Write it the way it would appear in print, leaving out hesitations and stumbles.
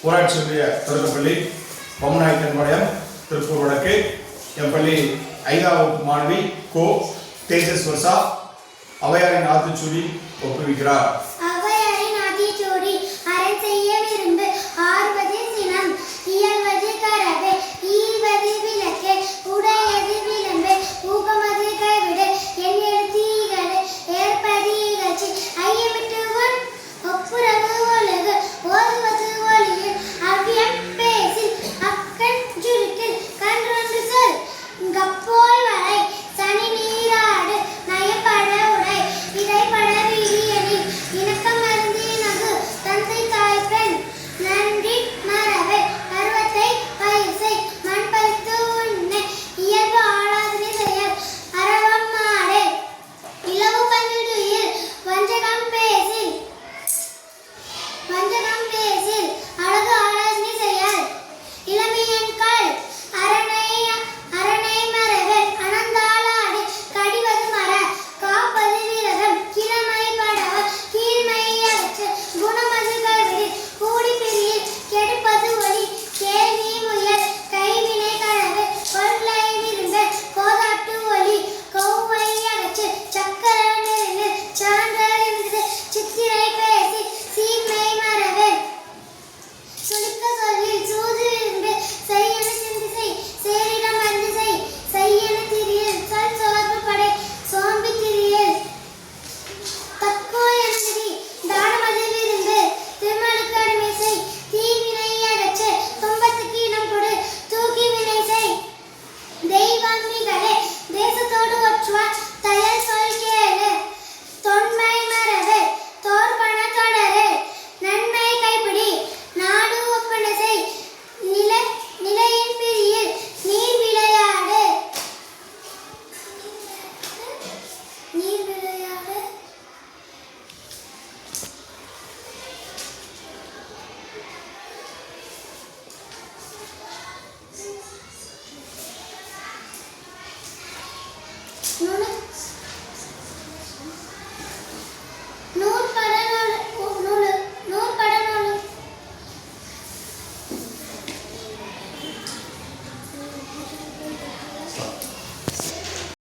ஊராட்சி ஒன்றிய தொடக்கப்பள்ளி பொம்மநாயக்கன்பாளையம் திருப்பூர் வடக்கு. என் பள்ளி 5ஆம் வகுப்பு மாணவி கோ தேஜஸ் வர்ஷா ஔவையாரின் ஆத்திச்சூடி ஒப்புவிக்கிறார். ஔவையாரின் ஆத்திச்சூடி. அறம் செய்ய விரும்பு, ஆர்வது சினம், இயல்வது கரவே, ஈவது விளக்கு, உடையது விளம்பு, ஊக்கமது கைவிடு, எண்ணெழுத்து ஈகடு, ஏற்பது இகழ்ச்சி, ஐயமிட்டு உன் ஒப்புரவு ஒழுகு, ஓதுவது ஒளியில், அவ்வியம் பேசில், அக்கண் சுருக்கில், கன்றொன்று சொல், கப்போல் வரை, சனி நீராடு, நயப்பட உடை, இடைப்பட விழியலில், இணக்கம் மருந்து நகு, தந்தை தாய் பெண், நன்றி மரபு, பருவத்தை பயிர்சை, மண் பறித்து உண்ணை, இயல்பு ஆளாதனை செயல், அரவம் மாடு, இலவு பந்துடுயில், வஞ்சகம் பேசில், அழகு ஆளாதனை செயல், இளமையன்கள், அரணை மரபல், அனந்தாளாடு, கடிவது மர, காப்பது விரதம், கிழமை படவ, கீழ்மை அகற்று, குணமது கைவிடு, கூடி பிரியில், கெடுப்பது ஒளி, கேள்வி முயல், கைவினை கழவு, கொள்ளை விரும்பு, கோதாட்டு ஒளி, கௌவை அகற்று, சக்கர நெருங்கு, சான்றல் இருந்தது, சித்திரை பேசி, சீர்மை மரபல், சுருக்க சொல்லில், சூது விரும்பு, செய்யன சிந்தி செய், சேரிடம் வந்து செய், செய்யன திரியல், சொல் சோர்வு படை, சோம்பி திரியல், தக்கோ எனதி, தானமது விரும்பு, திருமலுக்கு அடிமை செய், தீவினை அகற்று, துன்பத்துக்கு இடம் கொடு, தூக்கி வினை செய், தெய்வம் மிகலே, தேசத்தோடு ஒற்றுவார், தயல் சொல் கேளு, தொன்மை மரபு, தோற்பன தொடரு, நன்மை கைப்பிடி, நாடு ஒப்பன செய், நிலையின் பிரியில், நீர் விளையாடு,